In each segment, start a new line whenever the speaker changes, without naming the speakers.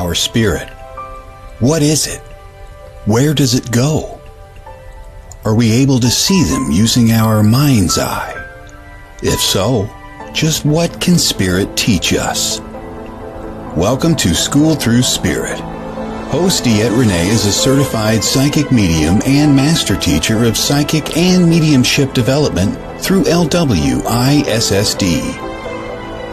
our spirit? What is it? Where does it go? Are we able to see them using our mind's eye? If so, just what can spirit teach us? Welcome to School Through Spirit. Host DeEtte Renee is a certified psychic medium and master teacher of psychic and mediumship development through LWISSD.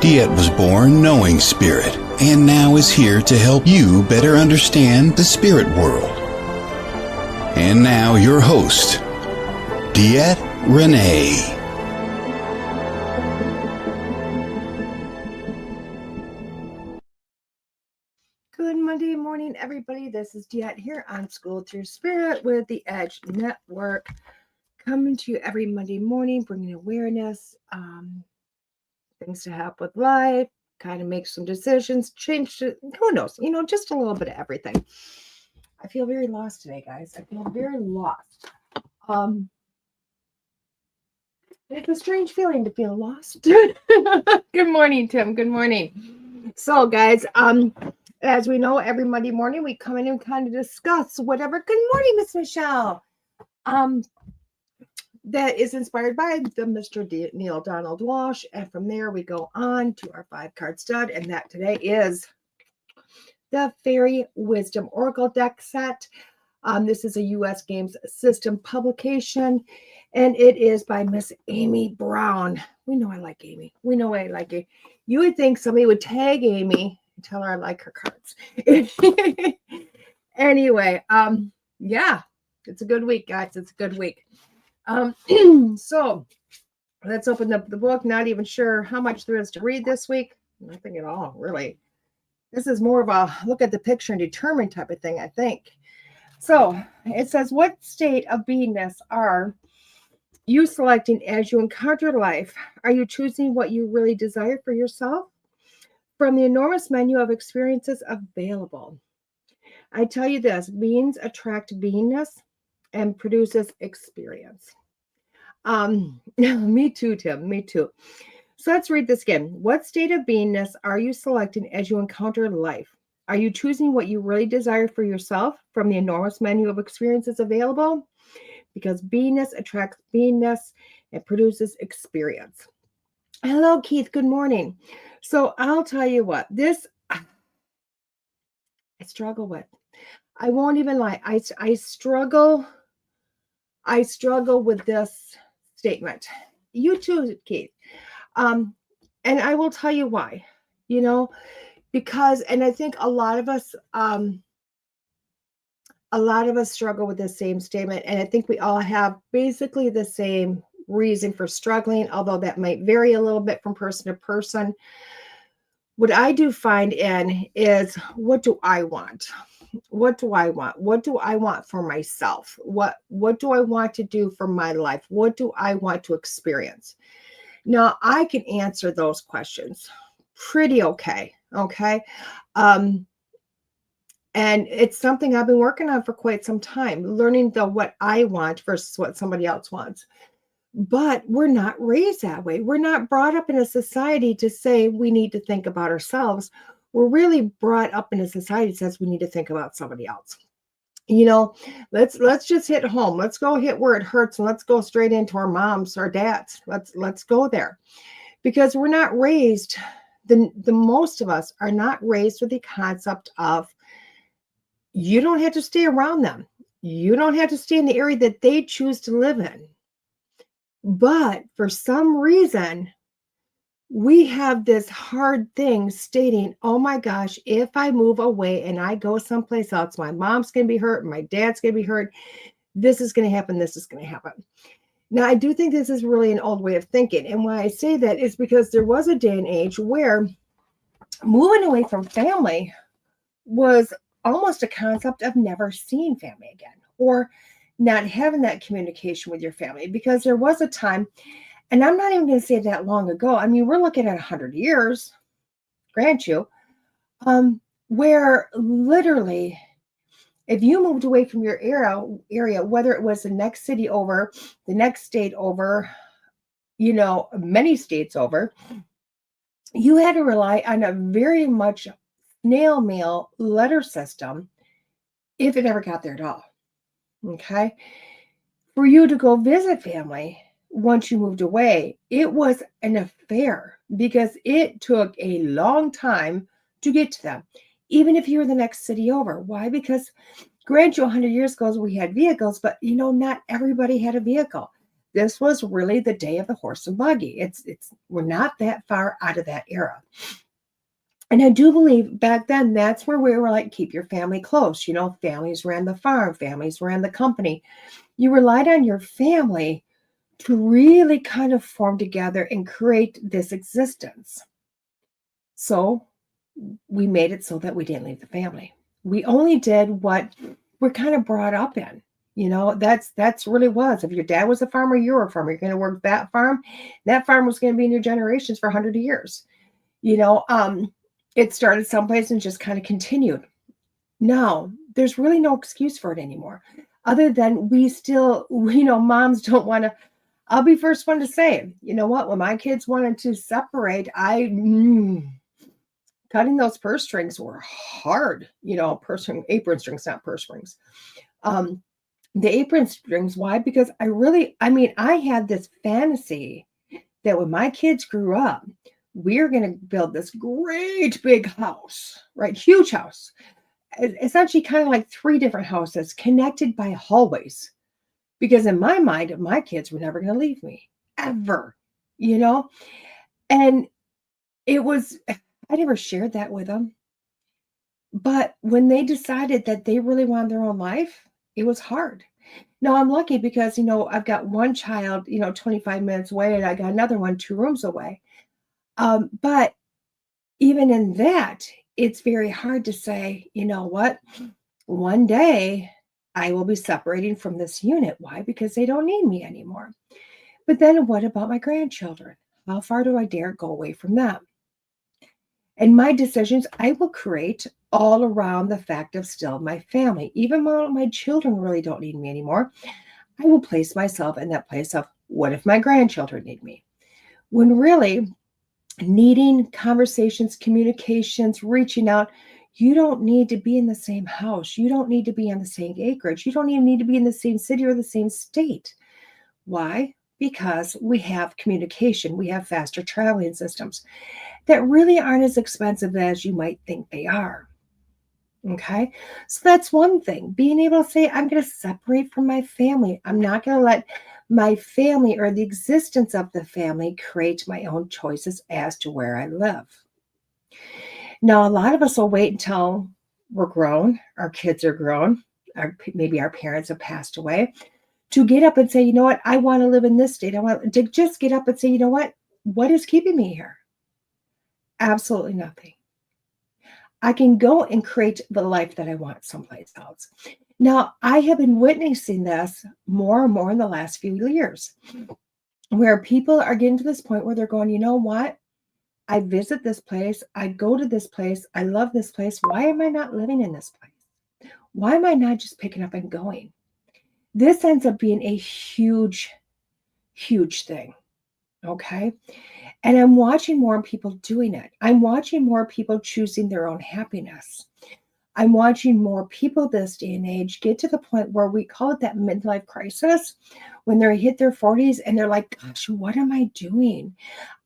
DeEtte was born knowing spirit and now is here to help you better understand the spirit world. And now your host, DeEtte Renee.
Good Monday morning, everybody. This is DeEtte here on School Through Spirit with the Edge Network, coming to you every Monday morning, bringing awareness, things to help with life, kind of make some decisions, change, who knows, just a little bit of everything. I feel very lost today, guys. I feel very lost. It's a strange feeling to feel lost. Good morning, Tim. Good morning. So, guys, as we know, every Monday morning we come in and kind of discuss whatever. Good morning, Miss Michelle. That is inspired by the Mr. Neil Donald Walsh, and from there we go on to our 5-card stud, and that today is the Fairy Wisdom Oracle deck set. This is a U.S. Games System publication, and it is by Miss Amy Brown. We know I like Amy. We know I like it. You would think somebody would tag Amy and tell her I like her cards. Anyway, yeah, it's a good week, guys. It's a good week. So let's open up the book. Not even sure how much there is to read this week. Nothing at all, really. This is more of a look at the picture and determine type of thing, I think. So it says, what state of beingness are you selecting as you encounter life? Are you choosing what you really desire for yourself from the enormous menu of experiences available? I tell you this, beings attract beingness and produces experience. Me too, Tim. Me too. So let's read this again. What state of beingness are you selecting as you encounter life? Are you choosing what you really desire for yourself from the enormous menu of experiences available? Because beingness attracts beingness and produces experience. Hello, Keith. Good morning. So I'll tell you what, this I struggle with. I won't even lie. I struggle with this statement. You too, Keith. And I will tell you why, because, and I think a lot of us struggle with the same statement. And I think we all have basically the same reason for struggling, although that might vary a little bit from person to person. What I do find in is, what do I want? What do I want? What do I want for myself? What do I want to do for my life? What do I want to experience? Now, I can answer those questions pretty okay. Okay. And it's something I've been working on for quite some time, learning what I want versus what somebody else wants. But we're not raised that way. We're not brought up in a society to say we need to think about ourselves. We're really brought up in a society that says we need to think about somebody else. Let's just hit home. Let's go hit where it hurts, and let's go straight into our moms, our dads. Let's go there, because we're not raised. The most of us are not raised with the concept of you don't have to stay around them. You don't have to stay in the area that they choose to live in. But for some reason, we have this hard thing stating, oh my gosh, if I move away and I go someplace else, my mom's going to be hurt, my dad's going to be hurt. This is going to happen. This is going to happen. Now, I do think this is really an old way of thinking. And why I say that is because there was a day and age where moving away from family was almost a concept of never seeing family again, or not having that communication with your family, because there was a time, and I'm not even going to say that long ago. I mean, we're looking at 100 years, grant you, where literally, if you moved away from your area, whether it was the next city over, the next state over, many states over, you had to rely on a very much snail mail letter system, if it ever got there at all. Okay. For you to go visit family once you moved away, it was an affair because it took a long time to get to them, even if you were the next city over. Why? Because grant you 100 years ago, we had vehicles, but not everybody had a vehicle. This was really the day of the horse and buggy. We're not that far out of that era. And I do believe back then that's where we were like, keep your family close. Families ran the farm, families ran the company. You relied on your family to really kind of form together and create this existence. So we made it so that we didn't leave the family. We only did what we're kind of brought up in. That's really was. If your dad was a farmer, you were a farmer. You're going to work that farm. That farm was going to be in your generations for 100 years. It started someplace and just kind of continued. Now, there's really no excuse for it anymore, other than we still, moms don't want to. I'll be first one to say, you know what? When my kids wanted to separate, cutting those purse strings were hard. Apron strings, not purse strings. The apron strings. Why? Because I had this fantasy that when my kids grew up, we're going to build this great big house, right? Huge house. It's actually kind of like 3 different houses connected by hallways. Because in my mind, my kids were never going to leave me, ever, And I never shared that with them. But when they decided that they really wanted their own life, it was hard. Now, I'm lucky because, I've got one child, 25 minutes away, and I got another one 2 rooms away. But even in that, it's very hard to say, you know what, one day I will be separating from this unit. Why? Because they don't need me anymore. But then what about my grandchildren? How far do I dare go away from them? And my decisions, I will create all around the fact of still my family. Even when my children really don't need me anymore, I will place myself in that place of what if my grandchildren need me? When really needing conversations, communications, reaching out, you don't need to be in the same house. You don't need to be on the same acreage. You don't even need to be in the same city or the same state. Why? Because we have communication. We have faster traveling systems that really aren't as expensive as you might think they are. Okay? So that's one thing. Being able to say, I'm going to separate from my family. I'm not going to let my family or the existence of the family create my own choices as to where I live. Now, a lot of us will wait until we're grown, our kids are grown, maybe our parents have passed away, to get up and say, you know what, I want to live in this state. I want to just get up and say, you know what is keeping me here? Absolutely nothing. I can go and create the life that I want someplace else. Now, I have been witnessing this more and more in the last few years, where people are getting to this point where they're going, you know what? I visit this place. I go to this place. I love this place. Why am I not living in this place? Why am I not just picking up and going? This ends up being a huge, huge thing. Okay. And I'm watching more people doing it. I'm watching more people choosing their own happiness. I'm watching more people this day and age get to the point where we call it that midlife crisis, when they hit their 40s and they're like, gosh, what am I doing?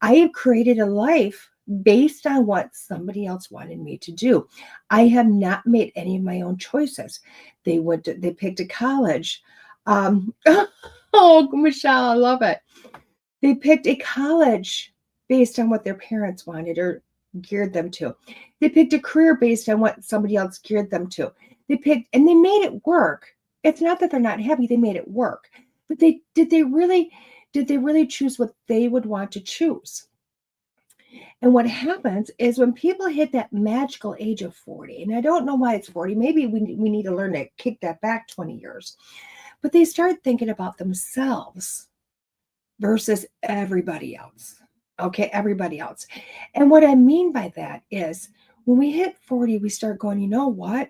I have created a life based on what somebody else wanted me to do. I have not made any of my own choices. They picked a college. Oh, Michelle, I love it. They picked a college based on what their parents wanted or geared them to. They picked a career based on what somebody else geared them to. They made it work. It's not that they're not happy, they made it work. But did they really choose what they would want to choose? And what happens is when people hit that magical age of 40, and I don't know why it's 40, maybe we need to learn to kick that back 20 years, but they start thinking about themselves versus everybody else. Okay, everybody else. And what I mean by that is when we hit 40, we start going, you know what?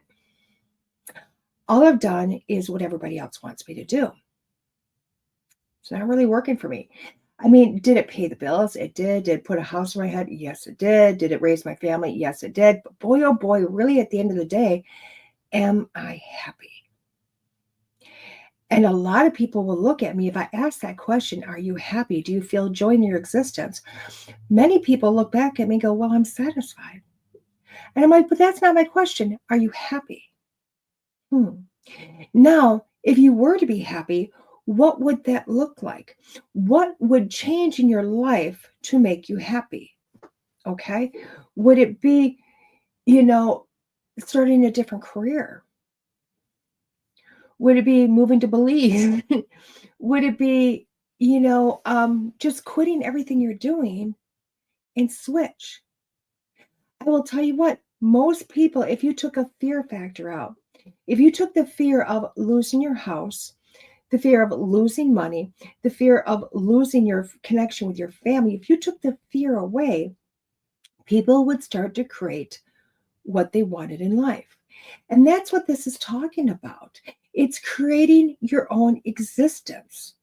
All I've done is what everybody else wants me to do. It's not really working for me. I mean, did it pay the bills? It did. Did it put a house over my head? Yes, it did. Did it raise my family? Yes, it did. But boy, oh boy, really at the end of the day, am I happy? And a lot of people will look at me if I ask that question, are you happy? Do you feel joy in your existence? Many people look back at me and go, well, I'm satisfied. And I'm like, but that's not my question. Are you happy? Now, if you were to be happy, what would that look like? What would change in your life to make you happy? Okay. Would it be, starting a different career? Would it be moving to Belize? Would it be, just quitting everything you're doing and switch? I will tell you what, most people, if you took a fear factor out, if you took the fear of losing your house, the fear of losing money, the fear of losing your connection with your family, if you took the fear away, people would start to create what they wanted in life. And that's what this is talking about. It's creating your own existence.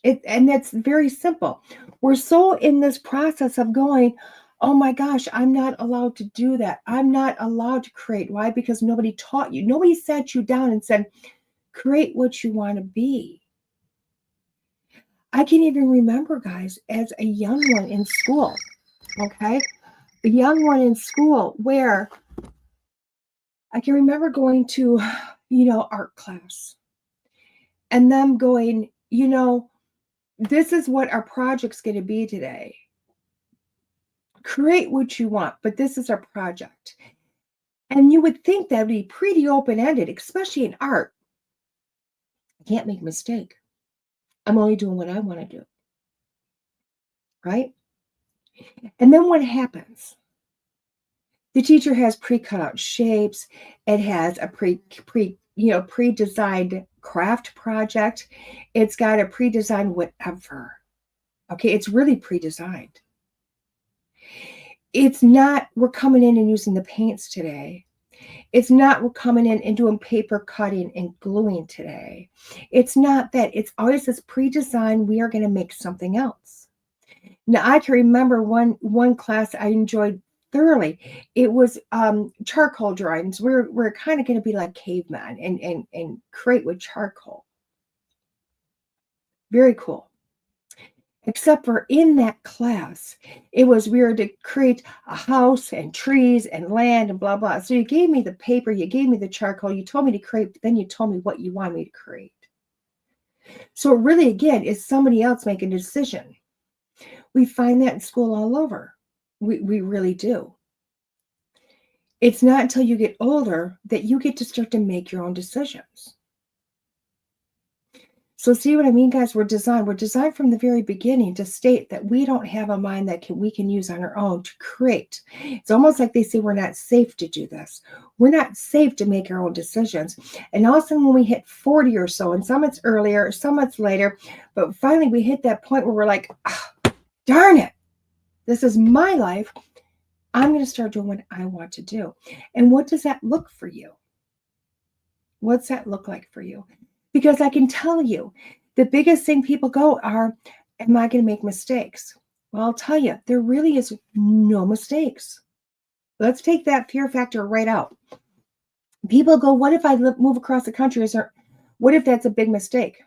And that's very simple. We're so in this process of going, oh my gosh, I'm not allowed to do that. I'm not allowed to create. Why? Because nobody taught you. Nobody sat you down and said, create what you want to be. I can even remember, guys, as a young one in school, okay? A young one in school where I can remember going to, art class and them going, this is what our project's going to be today. Create what you want, but this is our project. And you would think that would be pretty open-ended, especially in art. I can't make a mistake. I'm only doing what I want to do. Right? And then what happens? The teacher has pre-cut out shapes. It has a pre-designed craft project. It's got a pre-designed whatever. Okay, it's really pre-designed. It's not we're coming in and using the paints today. It's not we're coming in and doing paper cutting and gluing today. It's not that. It's always this pre-designed, we are going to make something else. Now, I can remember one class I enjoyed thoroughly. It was charcoal drawings. We're kind of going to be like cavemen and create with charcoal. Very cool. Except for in that class, it was we were to create a house and trees and land and blah, blah. So you gave me the paper, you gave me the charcoal, you told me to create, but then you told me what you want me to create. So really, again, is somebody else making a decision. We find that in school all over. We really do. It's not until you get older that you get to start to make your own decisions. So see what I mean, guys? We're designed from the very beginning to state that we don't have a mind that we can use on our own to create. It's almost like they say we're not safe to do this. We're not safe to make our own decisions. And all of a sudden when we hit 40 or so, and some it's earlier, some it's later, but finally we hit that point where we're like, darn it, this is my life. I'm going to start doing what I want to do. And what does that look for you? What's that look like for you? Because I can tell you, the biggest thing people go are, am I going to make mistakes? Well, I'll tell you, there really is no mistakes. Let's take that fear factor right out. People go, what if I move across the country? What if that's a big mistake?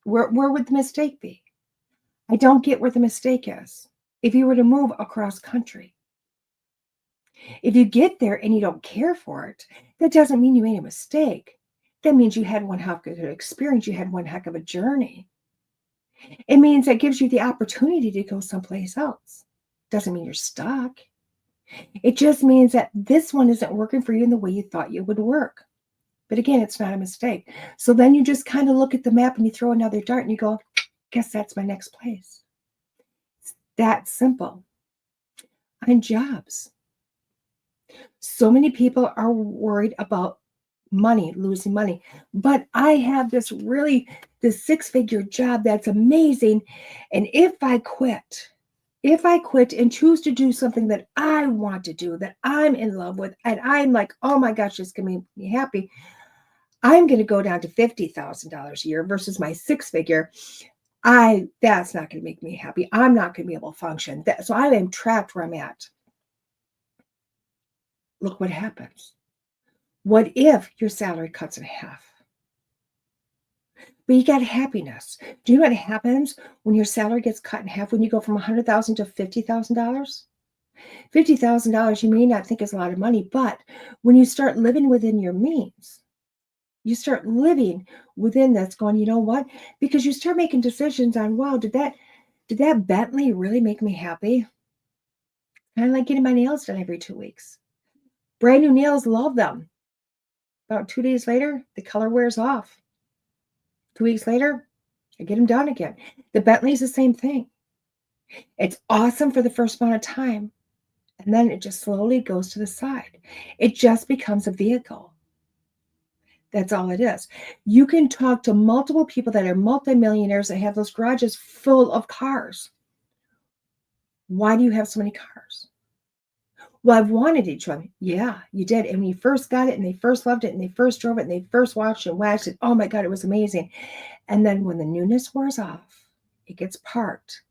Where would the mistake be? I don't get where the mistake is. If you were to move across country, if you get there and you don't care for it, that doesn't mean you made a mistake. That means you had one heck of an experience. You had one heck of a journey. It means that gives you the opportunity to go someplace else. Doesn't mean you're stuck. It just means that this one isn't working for you in the way you thought you would work. But again, it's not a mistake. So then you just kind of look at the map and you throw another dart and you go, guess that's my next place. It's that simple. On jobs. So many people are worried about money, losing money. But I have this 6-figure job that's amazing. And if I quit and choose to do something that I want to do, that I'm in love with, and I'm like, oh my gosh, it's going to make me happy, I'm going to go down to $50,000 a year versus my 6-figure. That's not going to make me happy. I'm not going to be able to function. So I am trapped where I'm at. Look what happens. What if your salary cuts in half? But you got happiness. Do you know what happens when your salary gets cut in half? When you go from $100,000 to $50,000? $50,000 you may not think is a lot of money, but when you start living within your means, you start living within that's going, you know what? Because you start making decisions on, wow, did that Bentley really make me happy? Kind of like getting my nails done every 2 weeks. Brand new nails, love them. About 2 days later, the color wears off. 2 weeks later, I get them done again. The Bentley's the same thing. It's awesome for the first amount of time, and then it just slowly goes to the side. It just becomes a vehicle. That's all it is. You can talk to multiple people that are multimillionaires that have those garages full of cars. Why do you have so many cars? Well, I've wanted each one. Yeah, you did. And when you first got it and they first loved it and they first drove it and they first watched and waxed it, oh my God, it was amazing. And then when the newness wears off, it gets parked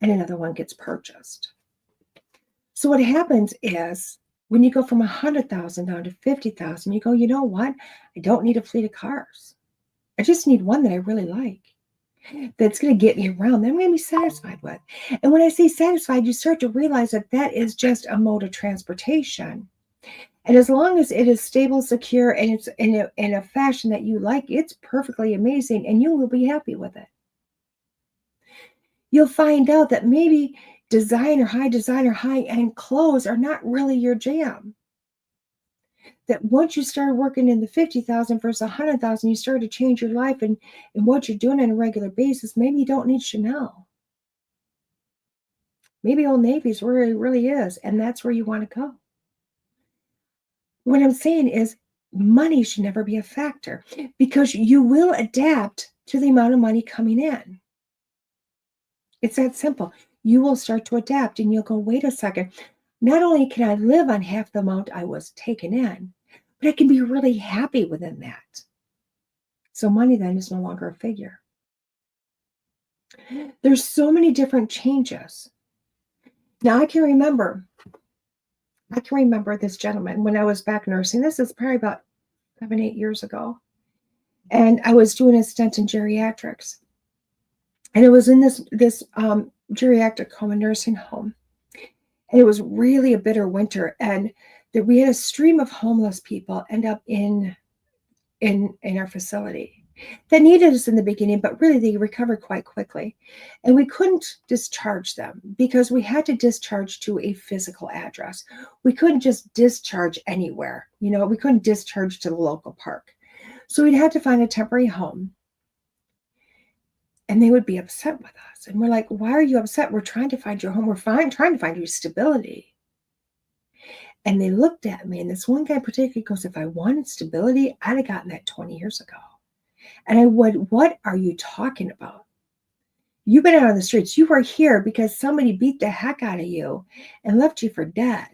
and another one gets purchased. So what happens is when you go from 100,000 down to 50,000, you go, you know what? I don't need a fleet of cars. I just need one that I really like, that's going to get me around, that I'm going to be satisfied with. And when I say satisfied, you start to realize that that is just a mode of transportation. And as long as it is stable, secure, and it's in a fashion that you like, it's perfectly amazing, and you will be happy with it. You'll find out that maybe designer, high-end clothes are not really your jam. That once you started working in the 50,000 versus 100,000, you started to change your life and what you're doing on a regular basis. Maybe you don't need Chanel. Maybe Old Navy's where it really is, and that's where you want to go. What I'm saying is money should never be a factor because you will adapt to the amount of money coming in. It's that simple. You will start to adapt and you'll go, wait a second. Not only can I live on half the amount I was taking in, but I can be really happy within that. So money then is no longer a figure. There's so many different changes. Now I can remember this gentleman when I was back nursing. This is probably about 7-8 years ago. And I was doing a stint in geriatrics. And it was in this geriatric home, a nursing home. And it was really a bitter winter. And that we had a stream of homeless people end up in our facility that needed us in the beginning, but really they recovered quite quickly. And we couldn't discharge them because we had to discharge to a physical address. We couldn't just discharge anywhere. We couldn't discharge to the local park. So we'd had to find a temporary home. And they would be upset with us. And we're like, why are you upset? We're trying to find your home. We're trying to find you stability. And they looked at me, and this one guy particularly goes, if I wanted stability, I'd have gotten that 20 years ago. And I would, what are you talking about? You've been out on the streets. You were here because somebody beat the heck out of you and left you for dead.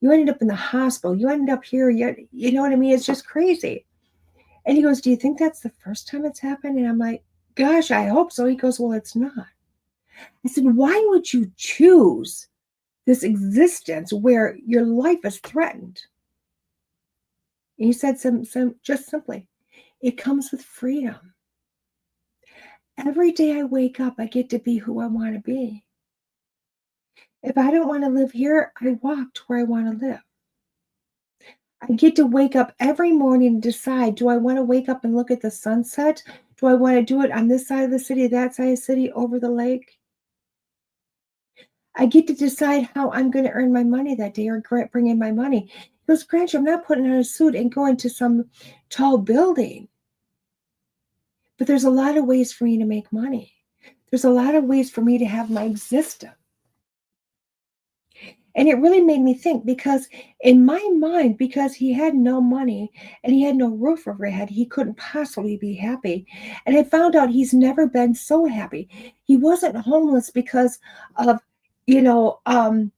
You ended up in the hospital. You ended up here. You know what I mean? It's just crazy. And he goes, do you think that's the first time it's happened? And I'm like, gosh, I hope so. He goes, well, it's not. I said, why would you choose this existence where your life is threatened? And he said, just simply, it comes with freedom. Every day I wake up, I get to be who I want to be. If I don't want to live here, I walk to where I want to live. I get to wake up every morning and decide, do I want to wake up and look at the sunset? Do I want to do it on this side of the city, that side of the city, over the lake? I get to decide how I'm going to earn my money that day or bring in my money. He goes, Grange, I'm not putting on a suit and going to some tall building. But there's a lot of ways for me to make money. There's a lot of ways for me to have my existence. And it really made me think because in my mind, because he had no money and he had no roof over his head, he couldn't possibly be happy. And I found out he's never been so happy. He wasn't homeless because of, a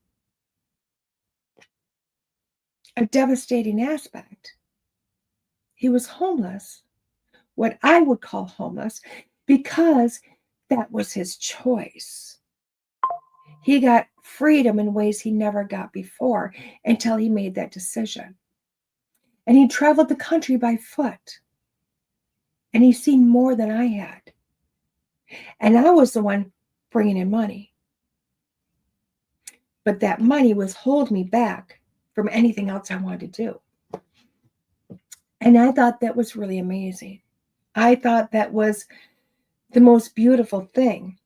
devastating aspect. He was homeless, what I would call homeless, because That was his choice. He got freedom in ways he never got before until he made that decision. And he traveled the country by foot. And he's seen more than I had. And I was the one bringing in money. But that money was holding me back from anything else I wanted to do. And I thought that was really amazing. I thought that was the most beautiful thing.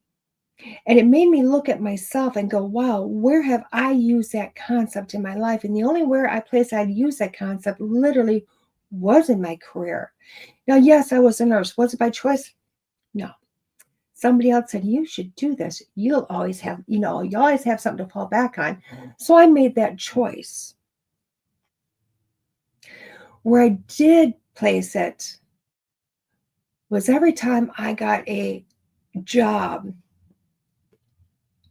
And it made me look at myself and go, wow, where have I used that concept in my life? And the only place I'd used that concept literally was in my career. Now, yes, I was a nurse. Was it by choice? No. Somebody else said, you should do this. You'll always have, you always have something to fall back on. So I made that choice. Where I did place it was every time I got a job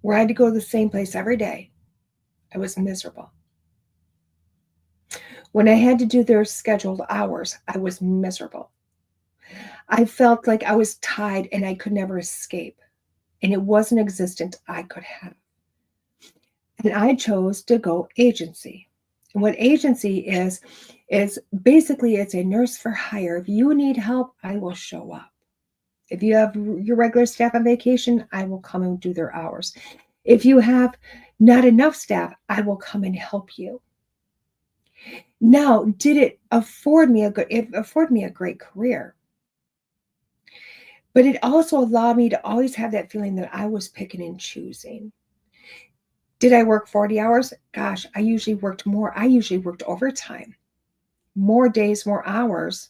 where I had to go to the same place every day, I was miserable. When I had to do their scheduled hours, I was miserable. I felt like I was tied and I could never escape. And it wasn't existent I could have. And I chose to go agency. And what agency is basically it's a nurse for hire. If you need help, I will show up. If you have your regular staff on vacation, I will come and do their hours. If you have not enough staff, I will come and help you. Now, did it afford me a great career? But it also allowed me to always have that feeling that I was picking and choosing. Did I work 40 hours? Gosh, I usually worked more. I usually worked overtime, more days, more hours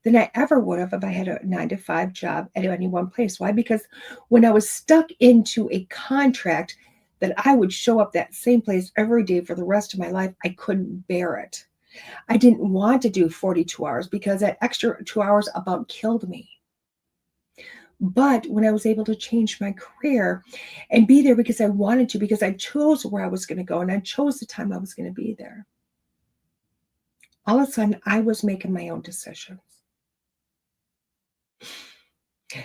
than I ever would have if I had a 9-to-5 job at any one place. Why? Because when I was stuck into a contract that I would show up that same place every day for the rest of my life, I couldn't bear it. I didn't want to do 42 hours because that extra 2 hours about killed me. But when I was able to change my career and be there because I wanted to, because I chose where I was going to go and I chose the time I was going to be there, all of a sudden I was making my own decisions.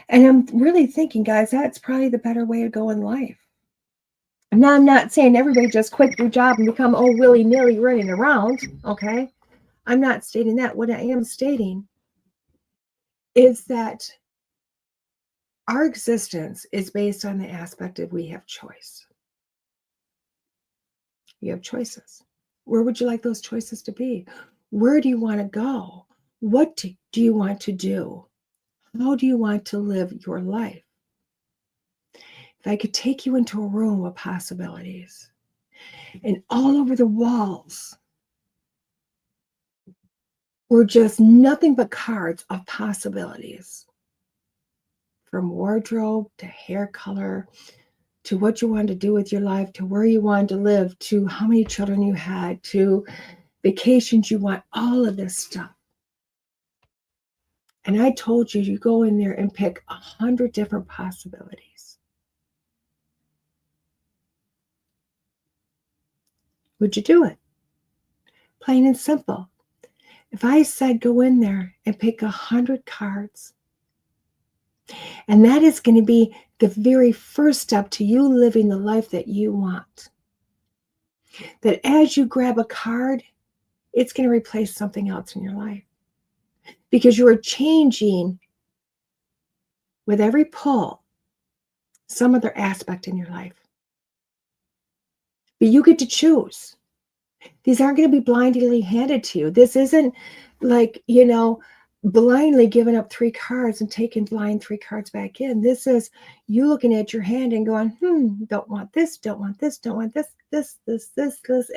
And I'm really thinking, guys, that's probably the better way to go in life. Now, I'm not saying everybody just quit your job and become willy-nilly running around, okay? I'm not stating that. What I am stating is that our existence is based on the aspect of we have choice. You have choices. Where would you like those choices to be? Where do you want to go? What do you want to do? How do you want to live your life? If I could take you into a room of possibilities, and all over the walls were just nothing but cards of possibilities, from wardrobe to hair color, to what you wanted to do with your life, to where you wanted to live, to how many children you had, to vacations you want, all of this stuff. And I told you, you go in there and pick 100 different possibilities. Would you do it? Plain and simple. If I said go in there and pick 100 cards, and that is going to be the very first step to you living the life that you want. That as you grab a card, it's going to replace something else in your life. Because you are changing with every pull some other aspect in your life. But you get to choose. These aren't going to be blindly handed to you. This isn't like, blindly giving up 3 cards and taking blind 3 cards back in. This is you looking at your hand and going, don't want this, don't want this, don't want this,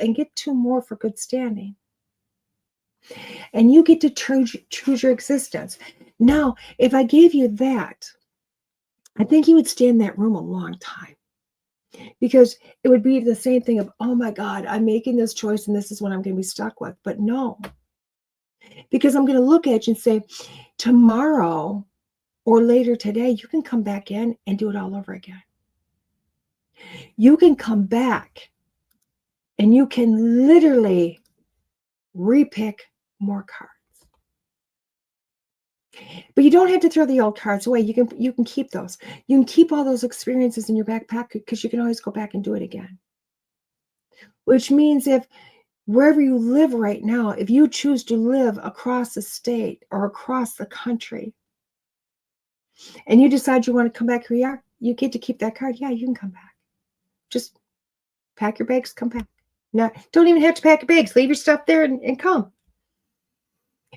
and get 2 more for good standing. And you get to choose your existence. Now, if I gave you that, I think you would stay in that room a long time. Because it would be the same thing of, oh my God, I'm making this choice and this is what I'm going to be stuck with. But no, because I'm going to look at you and say, tomorrow or later today, you can come back in and do it all over again. You can come back and you can literally repick more cards. But you don't have to throw the old cards away. You can keep those. You can keep all those experiences in your backpack because you can always go back and do it again. Which means if wherever you live right now, if you choose to live across the state or across the country, and you decide you want to come back here, you get to keep that card. Yeah, you can come back. Just pack your bags, come back. Now, don't even have to pack your bags. Leave your stuff there and come.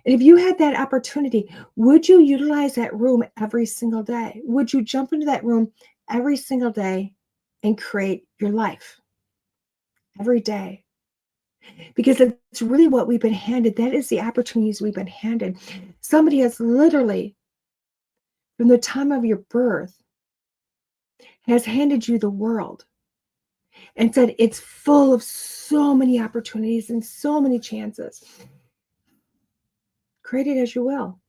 And if you had that opportunity, would you utilize that room every single day? Would you jump into that room every single day and create your life every day? Because it's really what we've been handed. That is the opportunities we've been handed. Somebody has literally, from the time of your birth, has handed you the world and said it's full of so many opportunities and so many chances. Create it as you will.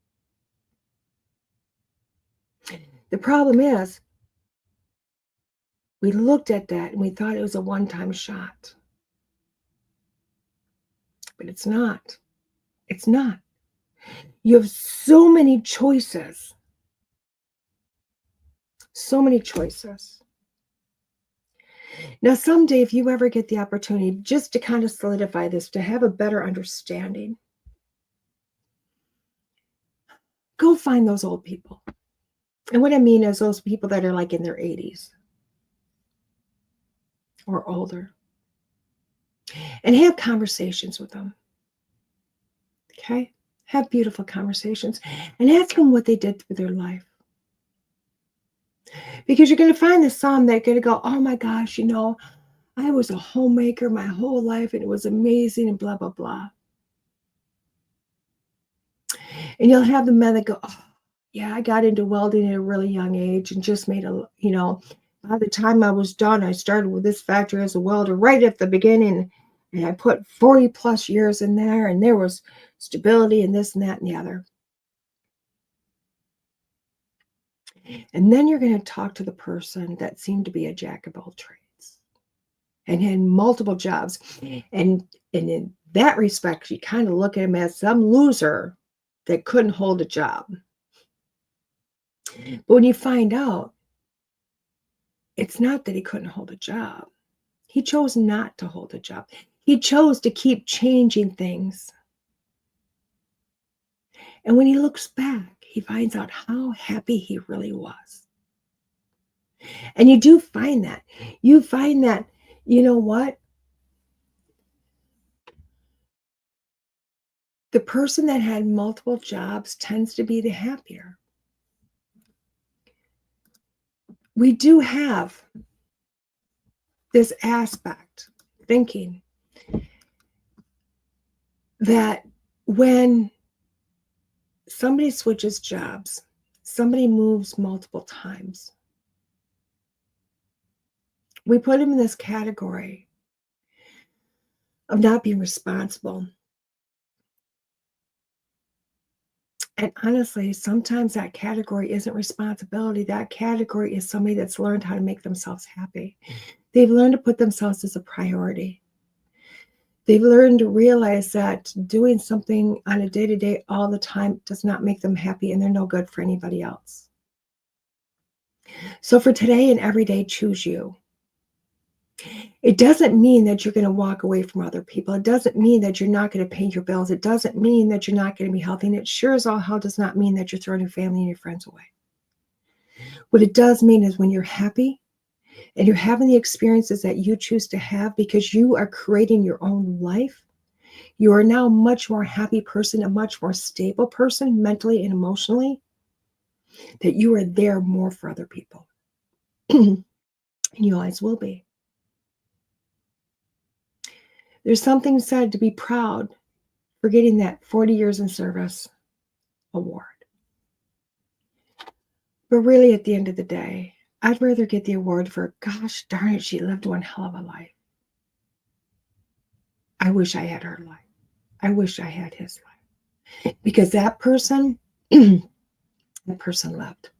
The problem is, we looked at that and we thought it was a one-time shot. But it's not. It's not. You have so many choices. So many choices. Now, someday, if you ever get the opportunity, just to kind of solidify this, to have a better understanding, go find those old people. And what I mean is those people that are like in their 80s or older. And have conversations with them. Okay? Have beautiful conversations. And ask them what they did through their life. Because you're going to find the some that are going to go, oh my gosh, I was a homemaker my whole life and it was amazing and blah, blah, blah. And you'll have the men that go, oh, yeah, I got into welding at a really young age and just made by the time I was done, I started with this factory as a welder right at the beginning. And I put 40 plus years in there and there was stability and this and that and the other. And then you're going to talk to the person that seemed to be a jack of all trades and had multiple jobs. And in that respect, you kind of look at him as some loser that couldn't hold a job. But when you find out, it's not that he couldn't hold a job. He chose not to hold a job. He chose to keep changing things. And when he looks back, he finds out how happy he really was. And you do find that. You find that, you know what? The person that had multiple jobs tends to be the happier. We do have this aspect, thinking that when somebody switches jobs, somebody moves multiple times, we put them in this category of not being responsible. And honestly, sometimes that category isn't responsibility. That category is somebody that's learned how to make themselves happy. They've learned to put themselves as a priority. They've learned to realize that doing something on a day-to-day all the time does not make them happy and they're no good for anybody else. So for today and every day, choose you. It doesn't mean that you're going to walk away from other people. It doesn't mean that you're not going to pay your bills. It doesn't mean that you're not going to be healthy. And it sure as all hell does not mean that you're throwing your family and your friends away. What it does mean is when you're happy and you're having the experiences that you choose to have because you are creating your own life, you are now a much more happy person, a much more stable person mentally and emotionally, that you are there more for other people. And you always will be. There's something said to be proud for getting that 40 years in service award. But really, at the end of the day, I'd rather get the award for, gosh darn it, she lived one hell of a life. I wish I had her life. I wish I had his life. Because that person, that person loved.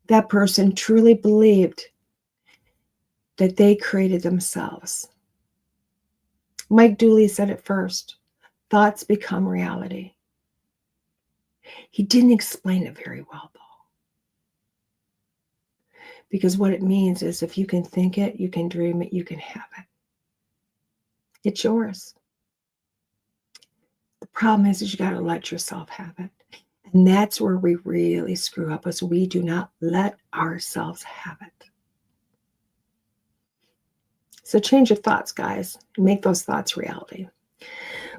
That person truly believed that they created themselves. Mike Dooley said it first, thoughts become reality. He didn't explain it very well, though. Because what it means is if you can think it, you can dream it, you can have it. It's yours. The problem is you got to let yourself have it. And that's where we really screw up, is we do not let ourselves have it. So change your thoughts, guys. Make those thoughts reality.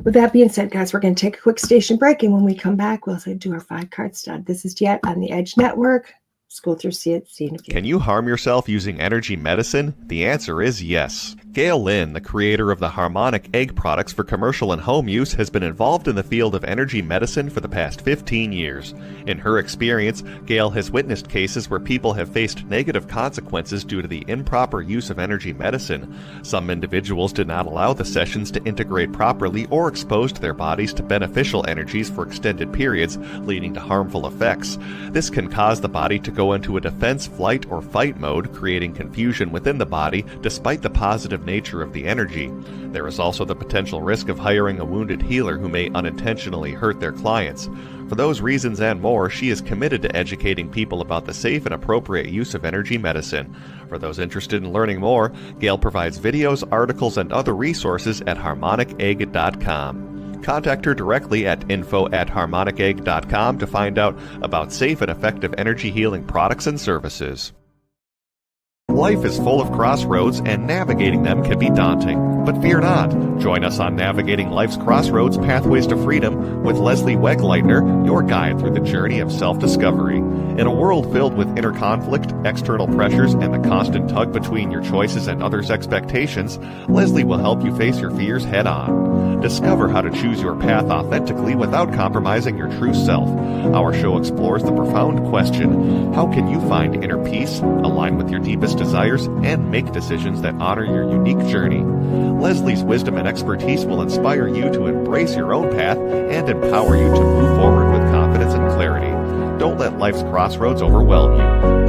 With that being said, guys, we're going to take a quick station break. And when we come back, we'll do our 5-card stud. This is DeEtte on the Edge Network. School through See It, See It Again.
Can you harm yourself using energy medicine? The answer is yes. Gail Lynn, the creator of the Harmonic Egg products for commercial and home use, has been involved in the field of energy medicine for the past 15 years. In her experience, Gail has witnessed cases where people have faced negative consequences due to the improper use of energy medicine. Some individuals did not allow the sessions to integrate properly or exposed their bodies to beneficial energies for extended periods, leading to harmful effects. This can cause the body to go into a defense, flight, or fight mode, creating confusion within the body despite the positive nature of the energy. There is also the potential risk of hiring a wounded healer who may unintentionally hurt their clients. For those reasons and more, she is committed to educating people about the safe and appropriate use of energy medicine. For those interested in learning more, Gail provides videos, articles, and other resources at harmonicegg.com. Contact her directly at info@harmonicegg.com to find out about safe and effective energy healing products and services. Life is full of crossroads, and navigating them can be daunting. But fear not. Join us on Navigating Life's Crossroads Pathways to Freedom with Leslie Wegleitner, your guide through the journey of self-discovery. In a world filled with inner conflict, external pressures, and the constant tug between your choices and others' expectations, Leslie will help you face your fears head-on. Discover how to choose your path authentically without compromising your true self. Our show explores the profound question: how can you find inner peace, align with your deepest desires, and make decisions that honor your unique journey? Leslie's wisdom and expertise will inspire you to embrace your own path and empower you to move forward with confidence and clarity. Don't let life's crossroads overwhelm you.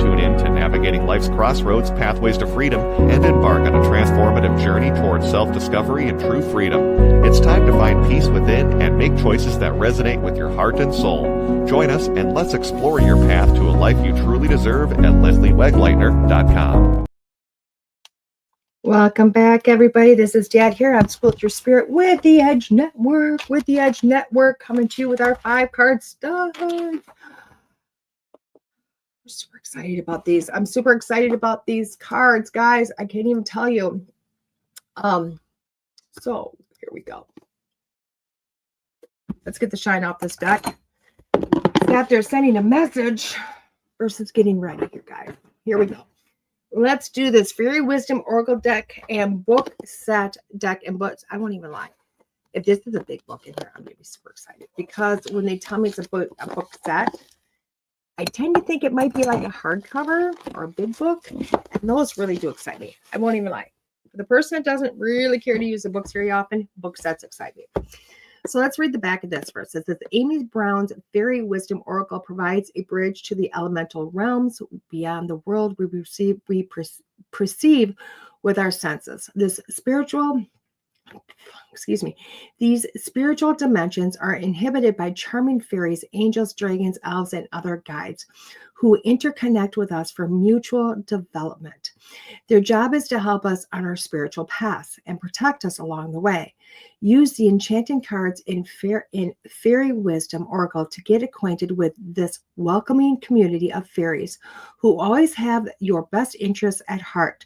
Tune in to Navigating Life's Crossroads Pathways to Freedom and embark on a transformative journey towards self-discovery and true freedom. It's time to find peace within and make choices that resonate with your heart and soul. Join us and let's explore your path to a life you truly deserve at lesliewegleitner.com.
Welcome back, everybody. This is DeEtte here on School Through Spirit with the Edge Network. Coming to you with our 5-card stud. I'm super excited about these. I'm super excited about these cards, guys. I can't even tell you. So here we go. Let's get the shine off this deck. After sending a message versus getting ready here, guys. Here we go. Let's do this Fairy Wisdom Oracle deck and book set deck and books. I won't even lie. If this is a big book in here, I'm going to be super excited because when they tell me it's a book set, I tend to think it might be like a hardcover or a big book, and those really do excite me. I won't even lie. For the person that doesn't really care to use the books very often, book sets excite me. So let's read the back of this first. It says, Amy Brown's Fairy Wisdom Oracle provides a bridge to the elemental realms beyond the world we perceive with our senses. These spiritual dimensions are inhabited by charming fairies, angels, dragons, elves, and other guides who interconnect with us for mutual development. Their job is to help us on our spiritual paths and protect us along the way. Use the enchanting cards in Fairy Wisdom Oracle to get acquainted with this welcoming community of fairies who always have your best interests at heart.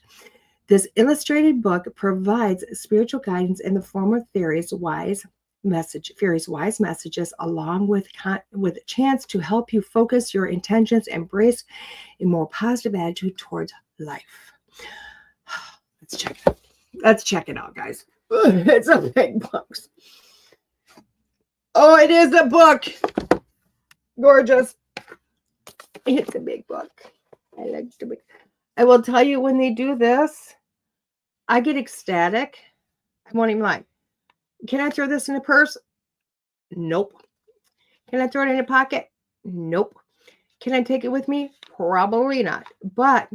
This illustrated book provides spiritual guidance in the form of fairies' wise messages, along with a chance to help you focus your intentions and embrace a more positive attitude towards life. Let's check it out, guys. It's a big book. Oh, it is a book. Gorgeous. It's a big book. I like the book. I will tell you, when they do this, I get ecstatic. I won't even lie. Can I throw this in a purse? Nope. Can I throw it in a pocket? Nope. Can I take it with me? Probably not. But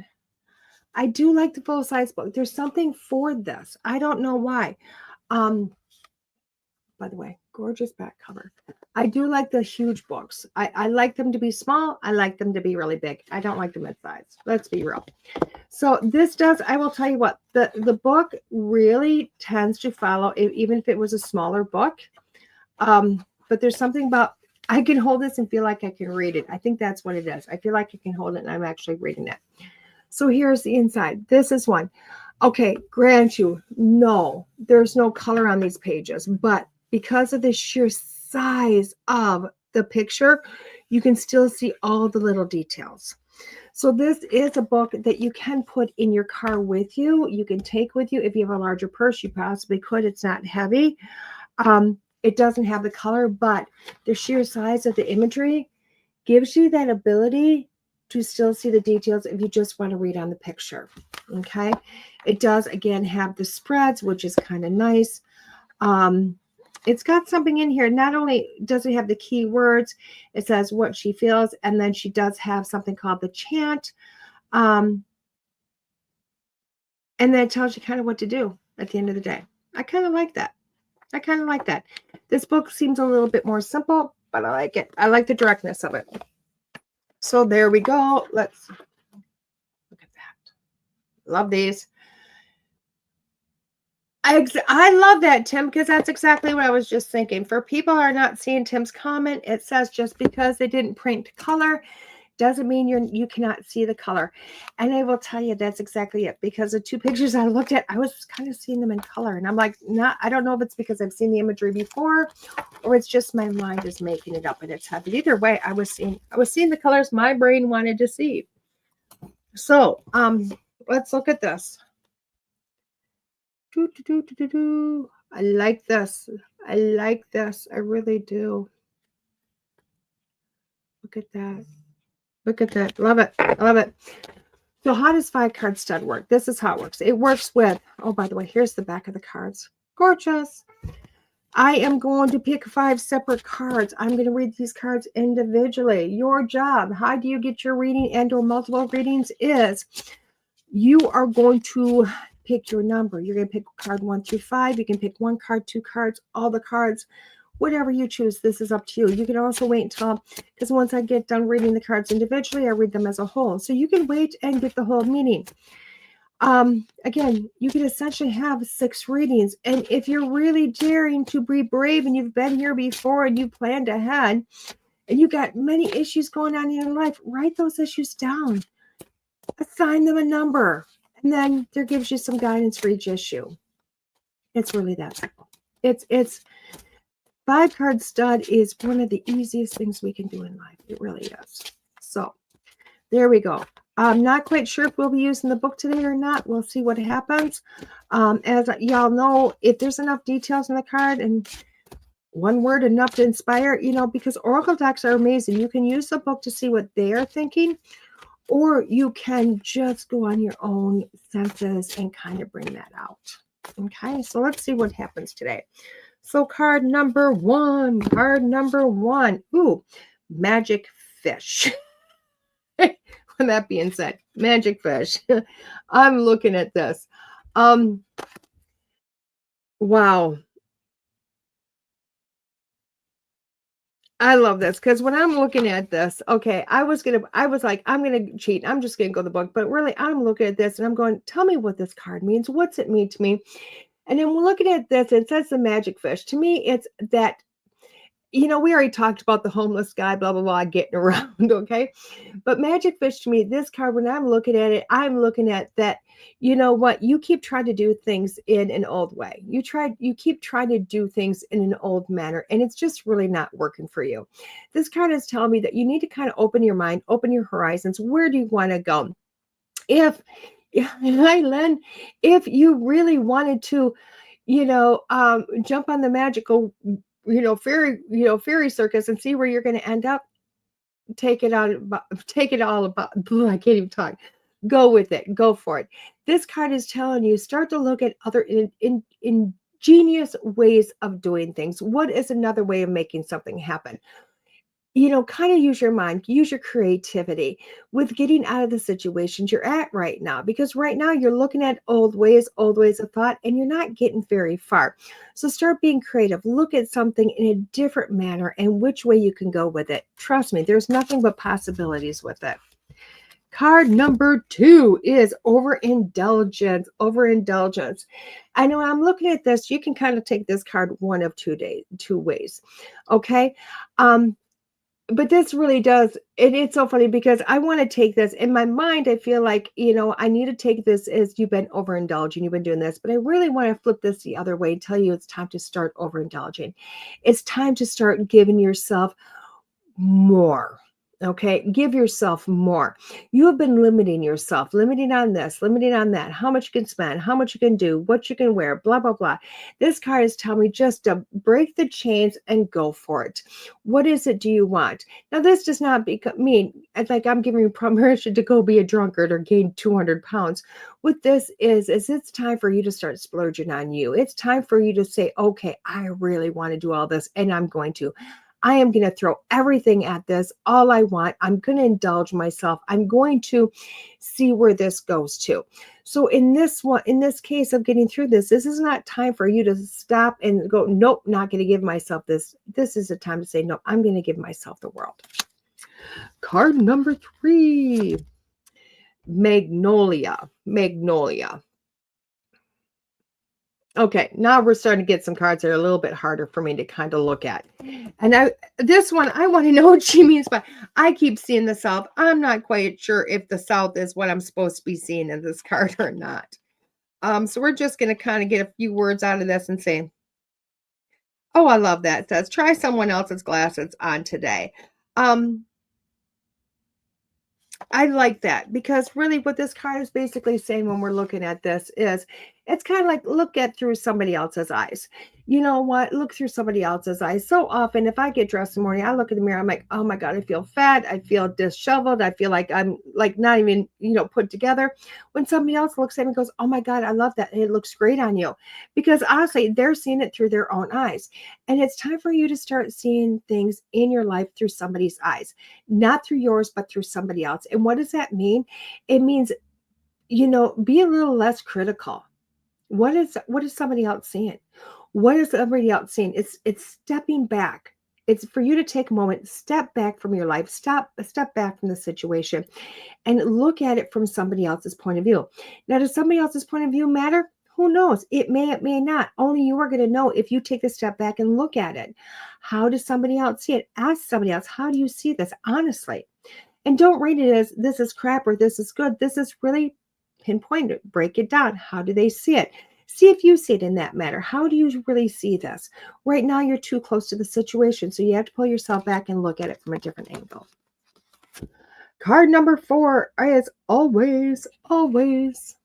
I do like the full-size book. There's something for this. I don't know why. By the way, gorgeous back cover. I do like the huge books. I like them to be small. I like them to be really big. I don't like them in size. Let's be real. So this does, I will tell you what, the book really tends to follow, even if it was a smaller book. But there's something about, I can hold this and feel like I can read it. I think that's what it is. I feel like I can hold it and I'm actually reading it. So here's the inside. This is one. Okay, grant you, no, there's no color on these pages, but because of the sheer size of the picture, you can still see all the little details. So this is a book that you can put in your car with you. You can take with you. If you have a larger purse, you possibly could. It's not heavy. It doesn't have the color, but the sheer size of the imagery gives you that ability to still see the details if you just want to read on the picture. Okay. It does, again, have the spreads, which is kind of nice. It's got something in here. Not only does it have the key words, it says what she feels, and then she does have something called the chant. And then it tells you kind of what to do at the end of the day. I kind of like that. I kind of like that. This book seems a little bit more simple, but I like it. I like the directness of it. So there we go. Let's look at that. Love these. I love that, Tim, because that's exactly what I was just thinking. For people who are not seeing Tim's comment, it says just because they didn't print color doesn't mean you cannot see the color. And I will tell you that's exactly it, because the two pictures I looked at, I was kind of seeing them in color. And I'm like, I don't know if it's because I've seen the imagery before or it's just my mind is making it up in its head. But either way, I was seeing the colors my brain wanted to see. So let's look at this. I like this. I like this. I really do. Look at that. Look at that. Love it. I love it. So how does 5-card stud work? This is how it works. It works with, oh, by the way, here's the back of the cards. Gorgeous. I am going to pick 5 separate cards. I'm going to read these cards individually. Your job, how do you get your reading and or multiple readings, is you are going to pick your number. You're going to pick card 1 through 5. You can pick 1 card, 2 cards, all the cards, whatever you choose. This is up to you. You can also wait until, because once I get done reading the cards individually, I read them as a whole. So you can wait and get the whole meaning. Again, you can essentially have 6 readings. And if you're really daring to be brave and you've been here before and you planned ahead and you got many issues going on in your life, write those issues down. Assign them a number. And then there gives you some guidance for each issue. It's really that simple. It's 5-card stud is one of the easiest things we can do in life. It really is. So there we go. I'm not quite sure if we'll be using the book today or not. We'll see what happens. As y'all know, if there's enough details in the card and one word enough to inspire, because Oracle decks are amazing. You can use the book to see what they are thinking, or you can just go on your own senses and kind of bring that out. Okay, so let's see what happens today. So card number 1. Ooh, magic fish. With that being said, magic fish. I'm looking at this. Wow. I love this because when I'm looking at this, okay, I was like, I'm going to cheat. I'm just going to go the book. But really, I'm looking at this and I'm going, tell me what this card means. What's it mean to me? And then we're looking at this. It says the magic fish. To me, it's that, we already talked about the homeless guy, blah, blah, blah, getting around, okay? But magic fish to me, this card, when I'm looking at it, I'm looking at that, you keep trying to do things in an old way. You keep trying to do things in an old manner, and it's just really not working for you. This card is telling me that you need to kind of open your mind, open your horizons. Where do you want to go? If you really wanted to, jump on the magical fairy circus and see where you're going to end up, take it all about, I can't even talk. Go with it. Go for it. This card is telling you, start to look at other ingenious ways of doing things. What is another way of making something happen? kind of use your mind, use your creativity with getting out of the situations you're at right now. Because right now you're looking at old ways of thought, and you're not getting very far. So start being creative. Look at something in a different manner and which way you can go with it. Trust me, there's nothing but possibilities with it. Card number 2 is overindulgence. Overindulgence. I know I'm looking at this. You can kind of take this card one of two ways. Okay. But this really does, it's so funny because I want to take this in my mind. I feel like, I need to take this as you've been overindulging, you've been doing this, but I really want to flip this the other way and tell you it's time to start overindulging. It's time to start giving yourself more. Okay, give yourself more. You have been limiting yourself, limiting on this, limiting on that, how much you can spend, how much you can do, what you can wear, blah, blah, blah. This card is telling me just to break the chains and go for it. What is it do you want? Now, this does not mean like I'm giving you permission to go be a drunkard or gain 200 pounds. What this is it's time for you to start splurging on you. It's time for you to say, okay, I really want to do all this, and I'm going to. I am going to throw everything at this, all I want. I'm going to indulge myself. I'm going to see where this goes to. So in this case of getting through this is not time for you to stop and go, nope, not going to give myself this. This is a time to say, no, I'm going to give myself the world. Card number 3, Magnolia. Magnolia. Okay, now we're starting to get some cards that are a little bit harder for me to kind of look at. And this one, I want to know what she means by, I keep seeing the South. I'm not quite sure if the South is what I'm supposed to be seeing in this card or not. So we're just going to kind of get a few words out of this and say, oh, I love that. It says, try someone else's glasses on today. I like that because really what this card is basically saying when we're looking at this is it's kind of like look at through somebody else's eyes. You know what? Look through somebody else's eyes. So often if I get dressed in the morning, I look in the mirror, I'm like, oh my God, I feel fat. I feel disheveled. I feel like I'm like not even, put together. When somebody else looks at me and goes, oh my God, I love that. And it looks great on you. Because honestly, they're seeing it through their own eyes. And it's time for you to start seeing things in your life through somebody's eyes, not through yours, but through somebody else. And what does that mean? It means, be a little less critical. What is somebody else seeing? What is somebody else seeing? It's stepping back. It's for you to take a moment, step back from your life, step back from the situation and look at it from somebody else's point of view. Now, does somebody else's point of view matter? Who knows? It may not. Only you are going to know if you take a step back and look at it. How does somebody else see it? Ask somebody else, how do you see this? Honestly. And don't rate it as this is crap or this is good. This is really pinpoint it, break it down. How do they see it? See if you see it in that matter. How do you really see this? Right now, you're too close to the situation, so you have to pull yourself back and look at it from a different angle. Card number 4 is always, always,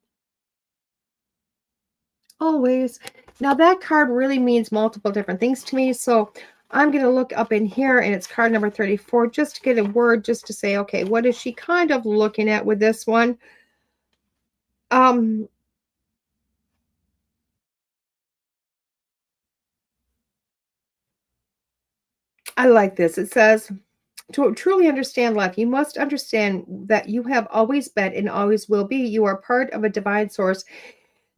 always. Now, that card really means multiple different things to me, so I'm going to look up in here, and it's card number 34, just to get a word, just to say, okay, what is she kind of looking at with this one? I like this. It says, to truly understand life, you must understand that you have always been and always will be. You are part of a divine source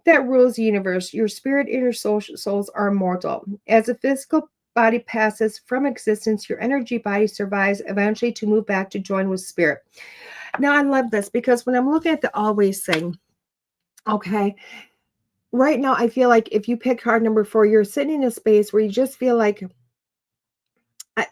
that rules the universe. Your spirit and your souls are immortal. As the physical body passes from existence, your energy body survives eventually to move back to join with spirit. Now, I love this because when I'm looking at the always thing, okay, right now I feel like if you pick card number 4, you're sitting in a space where you just feel like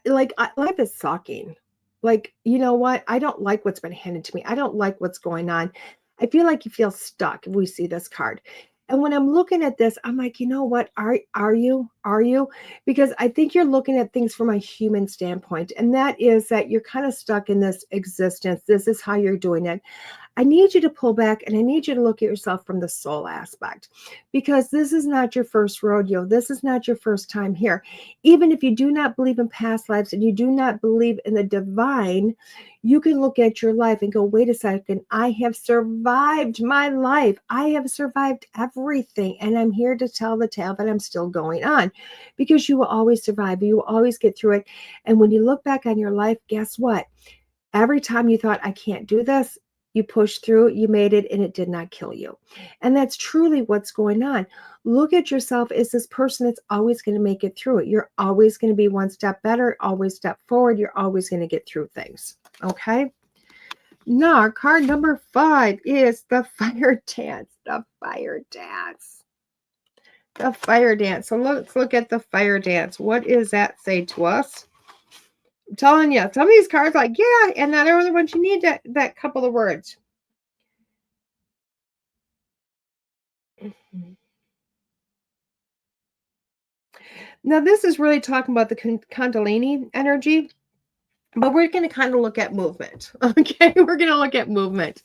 life is sucking. Like, you know what? I don't like what's been handed to me. I don't like what's going on. I feel like you feel stuck if we see this card. And when I'm looking at this, I'm like, you know what? Are you? Because I think you're looking at things from a human standpoint. And that is that you're kind of stuck in this existence. This is how you're doing it. I need you to pull back and I need you to look at yourself from the soul aspect, because this is not your first rodeo. This is not your first time here. Even if you do not believe in past lives and you do not believe in the divine, you can look at your life and go, wait a second, I have survived my life. I have survived everything. And I'm here to tell the tale that I'm still going on, because you will always survive. You will always get through it. And when you look back on your life, guess what? Every time you thought, I can't do this, you pushed through, you made it, and it did not kill you. And that's truly what's going on. Look at yourself as this person that's always going to make it through it. You're always going to be one step better, always step forward. You're always going to get through things. Okay. Now, card number 5 is the fire dance. The fire dance. The fire dance. So let's look at the fire dance. What does that say to us? I'm telling you, some of these cards like, yeah, and that other ones, you need that couple of words. Now, this is really talking about the Kundalini energy, but we're going to kind of look at movement. Okay, we're going to look at movement.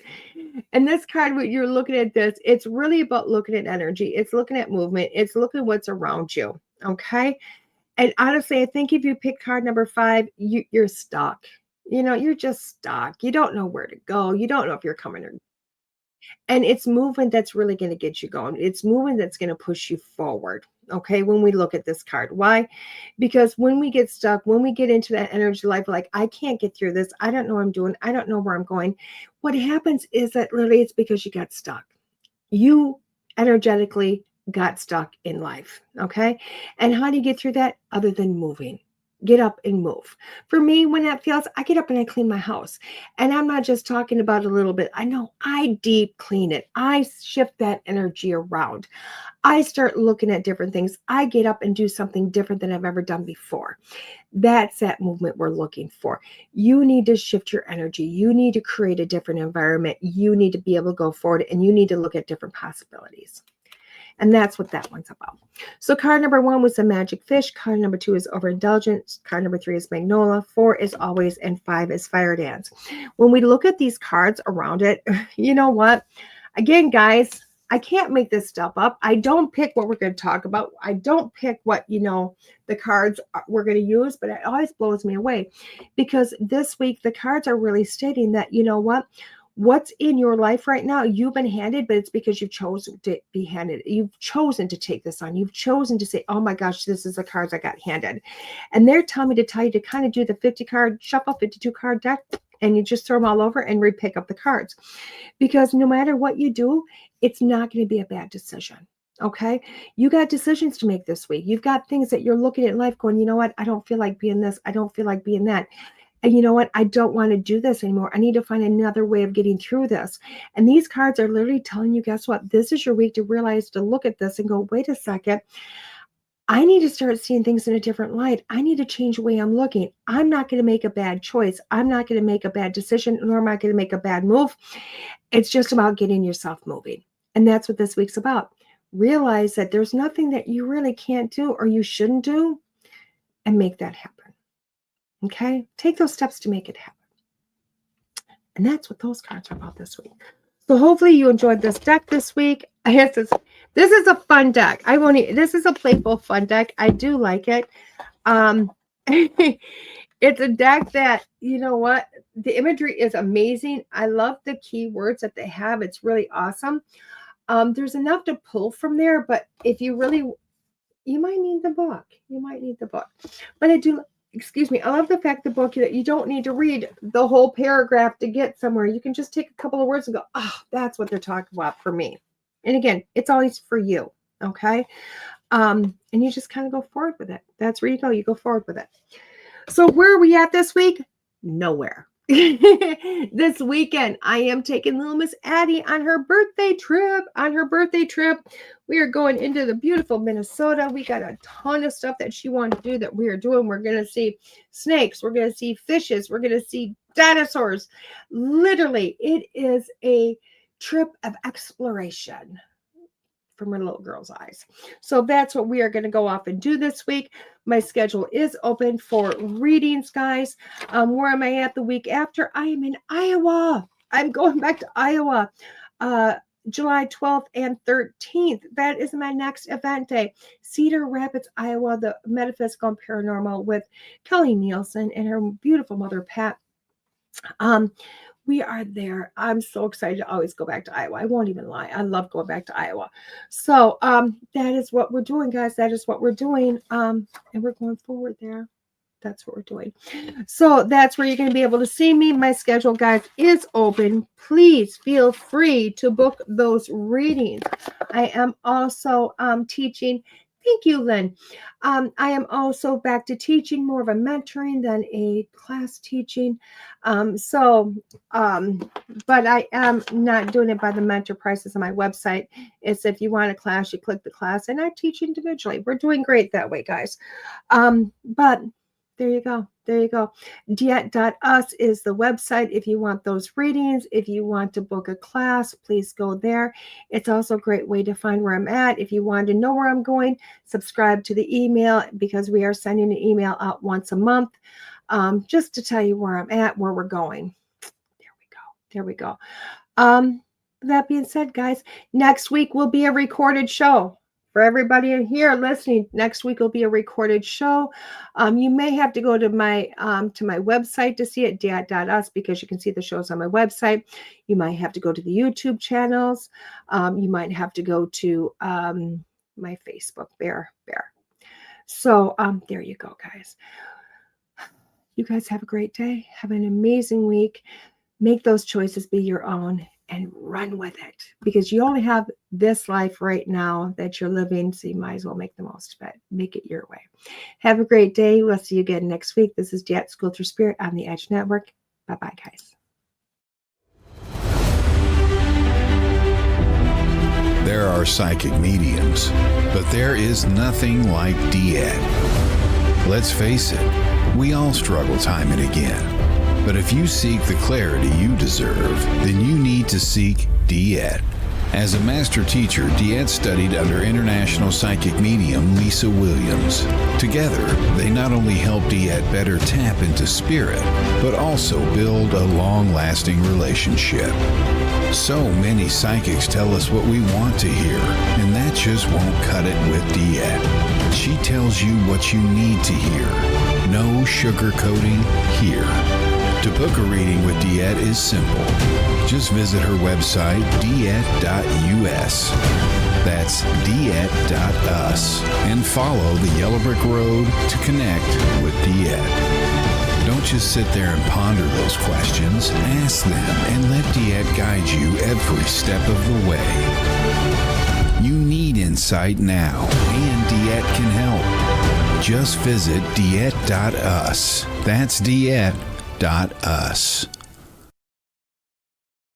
And this card, when you're looking at this, it's really about looking at energy. It's looking at movement. It's looking at what's around you. Okay. And honestly, I think if you pick card number 5, you're stuck. You're just stuck. You don't know where to go. You don't know if you're coming or. And it's movement that's really going to get you going. It's movement that's going to push you forward. Okay, when we look at this card. Why? Because when we get stuck, when we get into that energy life, like, I can't get through this. I don't know what I'm doing. I don't know where I'm going. What happens is that literally it's because you got stuck. You energetically got stuck in life. Okay. And how do you get through that other than moving? Get up and move. For me, when that feels, I get up and I clean my house. And I'm not just talking about a little bit. I know I deep clean it. I shift that energy around. I start looking at different things. I get up and do something different than I've ever done before. That's that movement we're looking for. You need to shift your energy. You need to create a different environment. You need to be able to go forward, and you need to look at different possibilities. And that's what that one's about. So card number 1 was the magic fish. Card number 2 is overindulgence. Card number 3 is magnolia. 4 is always, and 5 is fire dance. When we look at these cards around it, you know what? Again, guys, I can't make this stuff up. I don't pick what we're going to talk about. I don't pick what, the cards we're going to use, but it always blows me away, because this week the cards are really stating that, you know what? What's in your life right now, you've been handed, but it's because you've chosen to be handed. You've chosen to take this on. You've chosen to say, oh my gosh, this is the cards I got handed. And they're telling me to tell you to kind of do the 50 card shuffle, 52 card deck, and you just throw them all over and re-pick up the cards. Because no matter what you do, it's not going to be a bad decision. Okay. You got decisions to make this week. You've got things that you're looking at in life going, you know what? I don't feel like being this. I don't feel like being that. And you know what? I don't want to do this anymore. I need to find another way of getting through this. And these cards are literally telling you, guess what? This is your week to realize, to look at this and go, wait a second. I need to start seeing things in a different light. I need to change the way I'm looking. I'm not going to make a bad choice. I'm not going to make a bad decision, nor am I going to make a bad move. It's just about getting yourself moving. And that's what this week's about. Realize that there's nothing that you really can't do or you shouldn't do, and make that happen. Okay, take those steps to make it happen. And that's what those cards are about this week. So hopefully you enjoyed this deck this week. This is a fun deck. This is a playful, fun deck. I do like it. It's a deck that, you know what, the imagery is amazing. I love the keywords that they have. It's really awesome. There's enough to pull from there, but if you really, you might need the book. You might need the book. But I love the fact the book that you don't need to read the whole paragraph to get somewhere. You can just take a couple of words and go, oh, that's what they're talking about for me. And again, it's always for you. Okay. And you just kind of go forward with it. That's where you go. You go forward with it. So where are we at this week? Nowhere. This weekend, I am taking little Miss Addie on her birthday trip. We are going into the beautiful Minnesota. We got a ton of stuff that she wanted to do that we are doing. We're going to see snakes. We're going to see fishes. We're going to see dinosaurs. Literally, it is a trip of exploration from her little girl's eyes. So that's what we are going to go off and do this week. My schedule is open for readings, guys. Where am I at the week after? I am in Iowa. I'm going back to Iowa. July 12th and 13th. That is my next event day. Cedar Rapids, Iowa, the Metaphysical and Paranormal with Kelly Nielsen and her beautiful mother, Pat. We are there. I'm so excited to always go back to Iowa. I won't even lie. I love going back to Iowa. So that is what we're doing, guys. That is what we're doing. And we're going forward there. That's what we're doing. So that's where you're going to be able to see me. My schedule, guys, is open. Please feel free to book those readings. I am also teaching. Thank you, Lynn. I am also back to teaching, more of a mentoring than a class teaching. But I am not doing it by the mentor prices on my website. It's if you want a class, you click the class, and I teach individually. We're doing great that way, guys. But there you go. There you go. DeEtte.us is the website if you want those readings. If you want to book a class, please go there. It's also a great way to find where I'm at. If you want to know where I'm going, subscribe to the email because we are sending an email out once a month just to tell you where I'm at, where we're going. There we go. There we go. That being said, guys, next week will be a recorded show. For everybody here listening, next week will be a recorded show. You may have to go to my website to see it, DeEtte.us, because you can see the shows on my website. You might have to go to the YouTube channels. You might have to go to my Facebook, Bear. So there you go, guys. You guys have a great day. Have an amazing week. Make those choices be your own. And run with it because you only have this life right now that you're living. So you might as well make the most of it. Make it your way. Have a great day. We'll see you again next week. This is DeEtte School Through Spirit on the Edge Network. Bye-bye, guys.
There are psychic mediums, but there is nothing like DeEtte. Let's face it, we all struggle time and again. But if you seek the clarity you deserve, then you need to seek DeEtte. As a master teacher, DeEtte studied under international psychic medium Lisa Williams. Together, they not only help DeEtte better tap into spirit, but also build a long-lasting relationship. So many psychics tell us what we want to hear, and that just won't cut it with DeEtte. She tells you what you need to hear. No sugarcoating here. To book a reading with DeEtte is simple. Just visit her website, DeEtte.us. That's DeEtte.us. And follow the Yellow Brick Road to connect with DeEtte. Don't just sit there and ponder those questions. Ask them and let DeEtte guide you every step of the way. You need insight now, and DeEtte can help. Just visit DeEtte.us. That's DeEtte.us.